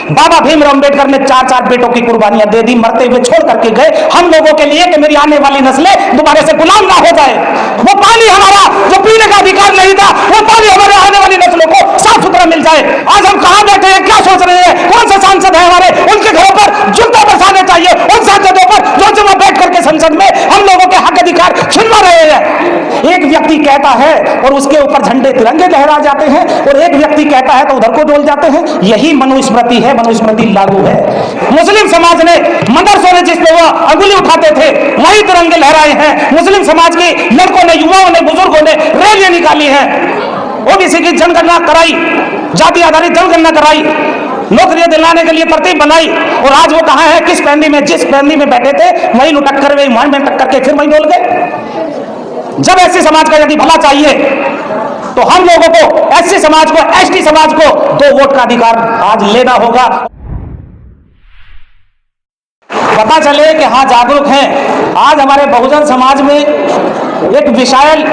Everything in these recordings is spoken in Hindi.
बाबा भीमराव अंबेडकर ने 4-4 बेटों की कुर्बानियां दे दी, मरते हुए छोड़ करके गए हम लोगों के लिए कि मेरी आने वाली नस्लें दोबारा से गुलाम ना हो जाए। वो पानी हमारा जो पीने का अधिकार नहीं था, वो पानी हमारे आने वाली नस्लों को साफ सुथरा मिल जाए। आज हम कहां बैठे हैं, क्या सोच रहे हैं, कौन से सांसद है हमारे, उनके घरों पर जूता बरसाने चाहिए उन सांसदों पर जो जब बैठ करके संसद में हम लोगों के हक अधिकार छिनवा रहे हैं। एक व्यक्ति कहता है और उसके ऊपर झंडे तिरंगे लहरा जाते हैं, और एक व्यक्ति कहता है तो उधर को डोल जाते हैं। यही मनुस्मृति है, मनुस्मृति लागू है। मुस्लिम समाज ने मदरसों ने जिस पे वो अंगुली उठाते थे वही तिरंगे लहराए हैं। मुस्लिम समाज के लड़कों ने, युवाओं ने, बुजुर्गों ने रैलियां निकाली हैं, ओबीसी की जनगणना कराई, जाति आधारित जनगणना कराई, नौकरियां दिलाने के लिए तरतीब बनाई, और आज वो कहां है, किस पैंदी में, जिस पैंदी में बैठे थे वही लुटक कर वही मान में टक्कर के फिर वही डोल गए। जब ऐसे समाज का यदि भला चाहिए तो हम लोगों को, एससी समाज को, एसटी समाज को 2 वोट का अधिकार आज लेना होगा। पता चले कि हाँ जागरूक हैं। आज हमारे बहुजन समाज में एक विषायल,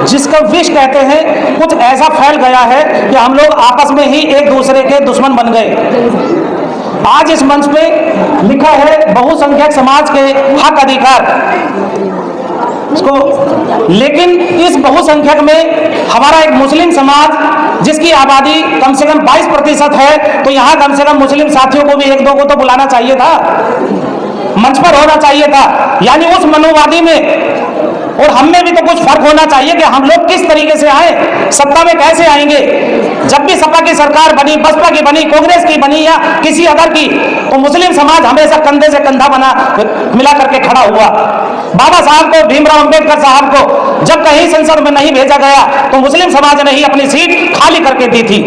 जिसका विष कहते हैं, कुछ ऐसा फैल गया है कि हम लोग आपस में ही एक दूसरे के दुश्मन बन गए। आज इस मंच पे लिखा है बहुसंख्यक समाज के हक अधिकार इसको, लेकिन इस बहुसंख्यक में हमारा एक मुस्लिम समाज जिसकी आबादी कम से कम 22% है, तो यहाँ कम से कम मुस्लिम साथियों को भी 1-2 को तो बुलाना चाहिए था, मंच पर होना चाहिए था। यानी उस मनोवादी में और हम में भी तो कुछ फर्क होना चाहिए कि हम लोग किस तरीके से आए, सत्ता में कैसे आएंगे। जब भी सपा की सरकार बनी, बसपा की बनी, कांग्रेस की बनी या किसी अदर की, तो मुस्लिम समाज हमेशा कंधे से कंधा बना मिला करके खड़ा हुआ। बाबा साहब को, भीमराव अंबेडकर साहब को जब कहीं संसद में नहीं भेजा गया तो मुस्लिम समाज ने ही अपनी सीट खाली करके दी थी।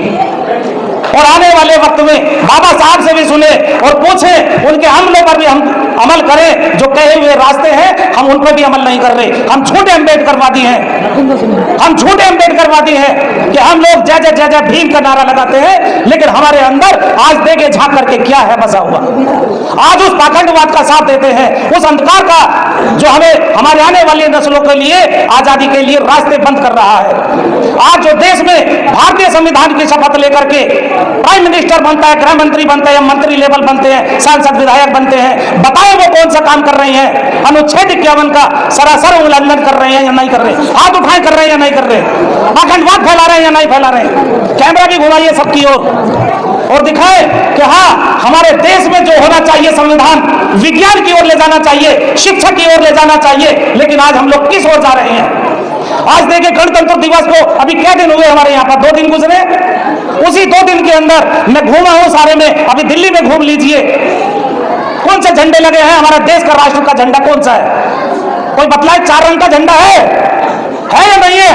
और आने वाले वक्त में बाबा साहब से भी सुने और पूछे, उनके हमलों पर भी हम अमल करें। जो कहे हुए रास्ते हैं हम उन पर भी अमल नहीं कर रहे। हम झूठे अम्बेडकरवादी हैं, हम झूठे अम्बेडकरवादी हैं कि हम लोग जय जय जय जय भीम का नारा लगाते हैं, लेकिन हमारे अंदर आज देखे झांक करके क्या है बसा हुआ। आज उस पाखंडवाद का साथ देते हैं, उस अंधकार का जो हमें, हमारे आने वाली नस्लों के लिए, आजादी के लिए रास्ते बंद कर रहा है। आज जो देश में भारतीय संविधान की शपथ लेकर के प्राइम मिनिस्टर बनता है, गृह मंत्री बनते हैं, मंत्री लेवल बनते हैं, सांसद विधायक बनते हैं, बताएं वो कौन सा काम कर रहे हैं। अनुच्छेद 51 का सरासर उल्लंघन कर रहे हैं या नहीं कर रहे, हाथ उठाए कर रहे हैं या नहीं कर रहे, पाखंडवाद फैला रहे हैं या नहीं फैला रहे। कैमरा भी घुमाइए सबकी ओर और दिखाए कि हाँ, हमारे देश में जो होना चाहिए संविधान विज्ञान की ओर ले जाना चाहिए, शिक्षा की ओर ले जाना चाहिए, लेकिन आज हम लोग किस ओर जा रहे हैं। आज देखिए गणतंत्र दिवस को अभी क्या दिन हुए, हमारे यहाँ पर 2 दिन गुजरे। उसी 2 दिन के अंदर मैं घूमा हूं सारे में, अभी दिल्ली में घूम लीजिए, कौन से झंडे लगे हैं। हमारा देश का राष्ट्र का झंडा कौन सा है, कोई बतलाए। 4 रंग का झंडा है या नहीं है,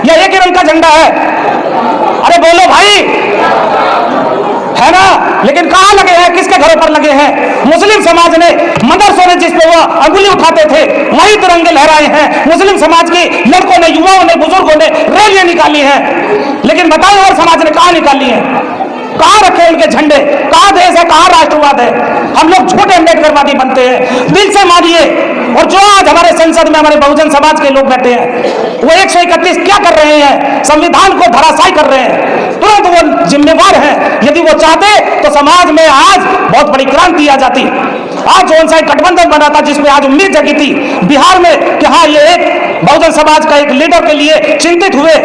या एक ही रंग का झंडा है? अरे बोलो भाई, है ना। लेकिन कहां लगे हैं, किसके घरों पर लगे हैं? मुस्लिम समाज ने, मदरसों ने जिस पे वो अंगुली उठाते थे वही तिरंगे लहराए हैं। मुस्लिम समाज के लड़कों ने, युवाओं ने, बुजुर्गों ने रैलियां निकाली हैं, लेकिन बताओ और समाज ने कहां निकाली है? कहां रखे उनके झंडे? कहां देश है, कहां राष्ट्रवाद है? हम लोग छोटे अम्बेडकरवादी बनते हैं। दिल से मानिए। और जो आज हमारे संसद में हमारे बहुजन समाज के लोग बैठे हैं, वो 131 क्या कर रहे हैं? संविधान को धराशायी कर रहे हैं। तुरंत वो जिम्मेवार हैं। यदि वो चाहते तो समाज में आज बहुत बड़ी क्रांति आ जाती। आज जो उनसा गठबंधन बना था, जिसमें आज उम्मीद जगी थी बिहार में कि हाँ, ये एक बहुजन समाज का एक लीडर के लिए चिंतित हुए,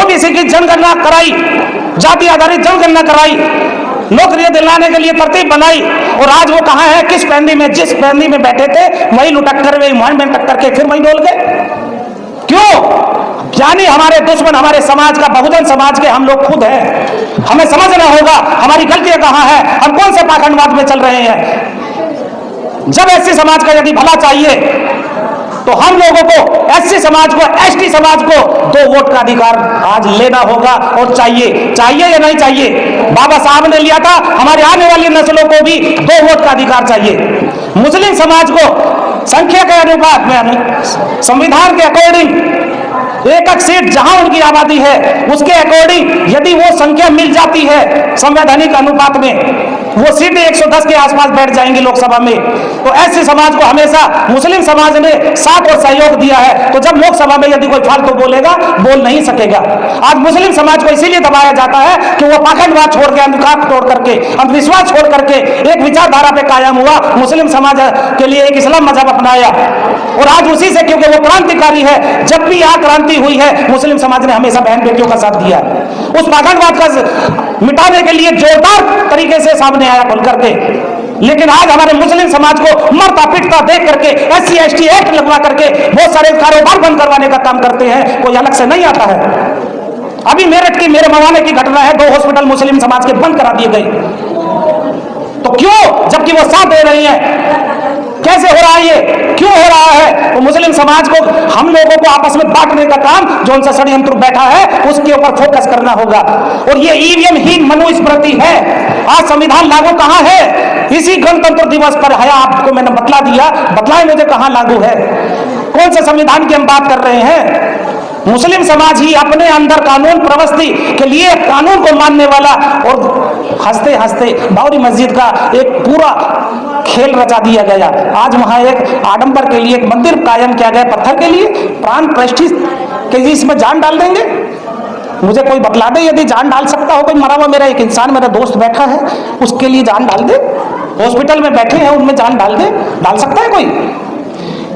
ओबीसी की जनगणना कराई, जाति आधारित जनगणना कराई, नौकरियां दिलाने के लिए तरतीब बनाई, और आज वो कहां है, किस पैंदी में, जिस पैंदी में बैठे थे वही लुटक कर वही मान में टक्कर के फिर वही डोल गए। क्यों? यानी हमारे दुश्मन हमारे समाज का, बहुजन समाज के हम लोग खुद हैं। हमें समझना होगा हमारी गलतियां कहां है, हम कौन से पाखंडवाद में चल रहे हैं। जब एससी समाज का यदि भला चाहिए तो हम लोगों को, एससी समाज को, एसटी समाज को 2 वोट का अधिकार आज लेना होगा। और चाहिए, चाहिए या नहीं चाहिए? बाबा साहब ने लिया था, हमारे आने वाली नस्लों को भी 2 वोट का अधिकार चाहिए। मुस्लिम समाज को संख्या के अनुपात में, संविधान के अकॉर्डिंग एक एक सीट जहां उनकी आबादी है उसके अकॉर्डिंग यदि वो संख्या मिल जाती है संवैधानिक अनुपात में, वो सीटें 110 के आसपास बैठ जाएंगी लोकसभा में। तो ऐसे समाज को हमेशा मुस्लिम समाज ने साथ और सहयोग दिया है, तो जब लोकसभा में यदि कोई फालतू बोलेगा, बोल नहीं सकेगा। आज मुस्लिम समाज को इसीलिए दबाया जाता है कि वो पाखंडवाद छोड़ के, अंधकार तोड़ करके, अंधविश्वास छोड़ करके एक विचारधारा पे कायम हुआ, मुस्लिम समाज के लिए एक इस्लाम मजहब अपनाया। और आज उसी से, क्योंकि वो क्रांतिकारी है, जब भी यहाँ क्रांति हुई है मुस्लिम समाज ने हमेशा बहन बेटियों का साथ दिया। उस पाखंडवाद का मिटाने के लिए जोरदार तरीके से सामने आया खुल करके। लेकिन आज हमारे मुस्लिम समाज को मरता पिटता देख करके SC ST एक्ट लगवा करके बहुत सारे कारोबार बंद करवाने का काम करते हैं, कोई अलग से नहीं आता है। अभी मेरठ की मेरे मवाने की घटना है, 2 हॉस्पिटल मुस्लिम समाज के बंद करा दिए गए। तो क्यों, जबकि वो साथ दे रही है? कैसे हो रहा है ये, क्यों हो रहा है? तो मुस्लिम समाज को, हम लोगों को आपस में बांटने का काम जो उनसे षड्यंत्र बैठा है उसके ऊपर फोकस करना होगा। और ये EVM ही मनुस्मृति है। आज संविधान लागू कहां है? इसी गणतंत्र दिवस पर है, आपको मैंने बतला दिया, बतलाए मुझे कहां लागू है? कौन से संविधान की हम बात कर रहे हैं? मुस्लिम समाज ही अपने अंदर कानून प्रवस्थी के लिए कानून को मानने वाला, और हंसते हंसते बाबरी मस्जिद का एक पूरा खेल रचा दिया गया। आज वहां एक आडंबर के लिए एक मंदिर कायम किया गया, पत्थर के लिए, प्राण प्रतिष्ठित के लिए इसमें जान डाल देंगे? मुझे कोई बतला दे, यदि जान डाल सकता हो कोई मरा हुआ मेरा एक इंसान, मेरा दोस्त बैठा है, उसके लिए जान डाल दे। हॉस्पिटल में बैठे हैं उनमें जान डाल दे, डाल सकता है कोई?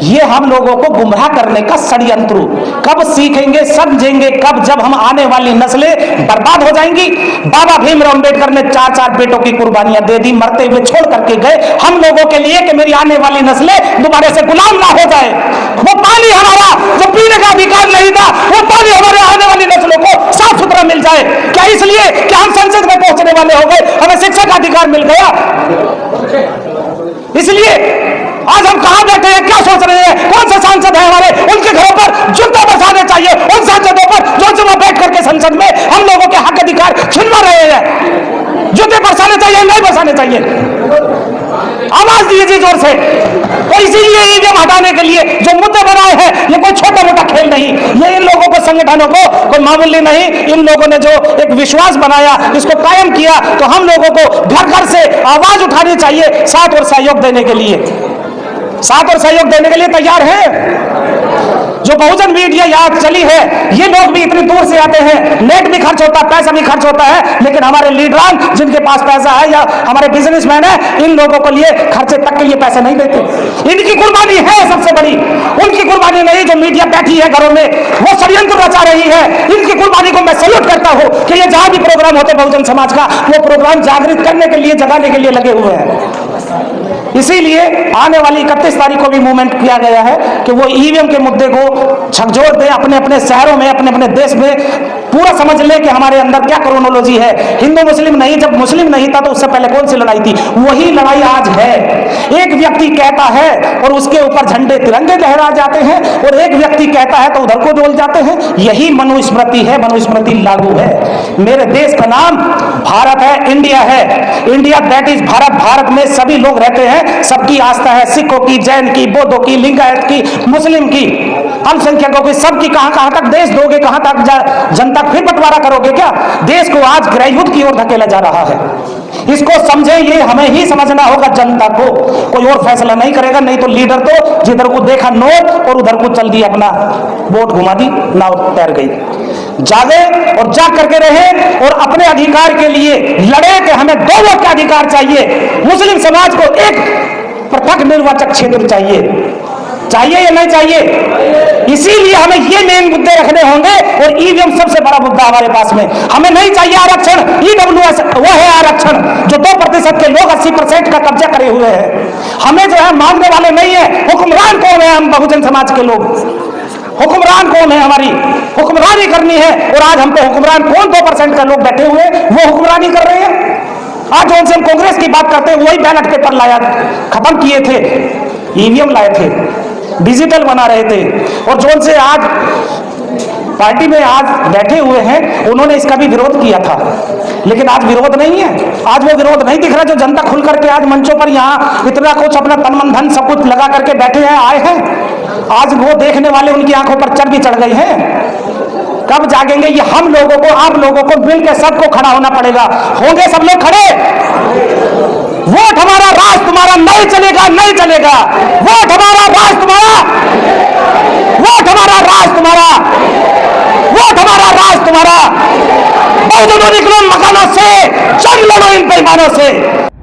ये हम लोगों को गुमराह करने का षड्यंत्र। कब सीखेंगे, समझेंगे कब? जब हम आने वाली नस्लें बर्बाद हो जाएंगी। बाबा भीमराव अंबेडकर ने 4-4 बेटों की कुर्बानियां दे दी, मरते हुए छोड़ करके गए हम लोगों के लिए कि मेरी आने वाली नस्लें दोबारा से गुलाम ना हो जाए। वो पानी हमारा जो पीने का अधिकार नहीं था, वो पानी हमारे आने वाली नस्लों को साफ सुथरा मिल जाए। क्या इसलिए कि हम संसद में पहुंचने वाले हो गए, हमें शिक्षा का अधिकार मिल गया? इसलिए आज हम कहां बैठे हैं, क्या सोच रहे हैं? कौन से सांसद है हमारे, उनके घरों पर जूता बरसाने चाहिए। उन सांसदों पर जो जब बैठ करके संसद में हम लोगों के हक अधिकार छिनवा रहे हैं, जूते बरसाने चाहिए, नहीं बरसाने चाहिए? आवाज दीजिए जोर से। तो इसीलिए EVM हटाने के लिए जो मुद्दे बनाए हैं, ये कोई छोटा मोटा खेल नहीं, ये इन लोगों को, संगठनों को कोई मामूली नहीं। इन लोगों ने जो एक विश्वास बनाया, इसको कायम किया, तो हम लोगों को घर घर से आवाज उठानी चाहिए साथ और सहयोग देने के लिए। साथ और सहयोग देने के लिए तैयार है। जो बहुजन मीडिया यहाँ चली है, ये लोग भी इतनी दूर से आते हैं, नेट भी खर्च होता है, पैसा भी खर्च होता है, लेकिन हमारे लीडरान जिनके पास पैसा है या हमारे बिजनेसमैन है, इन लोगों को लिए खर्चे तक के लिए पैसे नहीं देते। इनकी कुर्बानी है सबसे बड़ी, उनकी कुर्बानी नहीं जो मीडिया बैठी है घरों में, वो षड्यंत्र रचा रही है। इनकी कुर्बानी को मैं सैल्यूट करता हूँ कि ये जहां भी प्रोग्राम होते बहुजन समाज का, वो प्रोग्राम जागृत करने के लिए, जगाने के लिए लगे हुए हैं। इसीलिए आने वाली 31 तारीख को भी मूवमेंट किया गया है कि वो EVM के मुद्दे को झकझोर दें, अपने अपने शहरों में, अपने अपने देश में पूरा समझ ले कि हमारे अंदर क्या क्रोनोलॉजी है। हिंदू मुस्लिम नहीं, जब मुस्लिम नहीं था तो उससे पहले कौन सी लड़ाई थी? वही लड़ाई आज है। एक व्यक्ति कहता है और उसके ऊपर झंडे तिरंगे लहरा जाते हैं, और एक व्यक्ति कहता है तो उधर को डोल जाते हैं। यही मनुस्मृति है, मनुस्मृति लागू है। मेरे देश का नाम भारत है, इंडिया है। India that is Bharat. Bharat में सभी लोग रहते हैं, सबकी आस्था है, सिखों की, जैन की, बौद्धों की, लिंगायत की, मुस्लिम की, अल्पसंख्यकों की, सबकी। कहां तक देश दोगे, कहां तक जनता फिर बंटवारा करोगे? क्या देश को आज गृहयुद्ध की ओर धकेला जा रहा है? इसको समझे, ये हमें ही समझना होगा। जनता को कोई और फैसला नहीं करेगा। नहीं तो लीडर तो जिधर को देखा नोट और उधर को चल दी, अपना वोट घुमा दी, नाव तैर गई। जागे और जाग करके रहे और अपने अधिकार के लिए लड़े कि हमें 2 वोट का अधिकार चाहिए। मुस्लिम समाज को एक पृथक निर्वाचक क्षेत्र चाहिए, चाहिए या नहीं चाहिए? इसीलिए हमें ये मेन मुद्दे रखने होंगे। और EVM सबसे बड़ा मुद्दा हमारे पास में। हमें नहीं चाहिए आरक्षण, EWS वो है आरक्षण जो 2% के लोग 80% का कब्जा करे हुए हैं। हमें जो है मांगने वाले नहीं है। हुक्मरान कौन है? हम बहुजन समाज के लोग। हुक्मरान कौन है? हमारी हुक्मरानी करनी है। और आज हम पे हुक्मरान कौन? 2% का लोग बैठे हुए, वो हुक्मरानी कर रहे हैं। आज जो हम कांग्रेस की बात करते हैं, वही बैलेट पेपर लाया, खत्म किए थे, EVM लाए थे, डिजिटल बना रहे थे। और जो से आज पार्टी में आज बैठे हुए हैं, उन्होंने इसका भी विरोध किया था, लेकिन आज विरोध नहीं है। आज वो विरोध नहीं दिख रहा जो जनता खुल करके आज मंचों पर यहाँ इतना कुछ अपना तन मन धन सब कुछ लगा करके बैठे हैं, आए हैं। आज वो देखने वाले उनकी आंखों पर चर्बी चढ़ गई है। कब जागेंगे? ये हम लोगों को, आप लोगों को मिलकर सबको खड़ा होना पड़ेगा। होंगे सब लोग खड़े? वोट हमारा, राज तुम्हारा, नहीं चलेगा, नहीं चलेगा। वोट हमारा, राज तुम्हारा, वोट हमारा, राज तुम्हारा, वोट हमारा, राज तुम्हारा। बहुजनों निकलो मकानों से, जंग लड़ो इन बेईमानों से।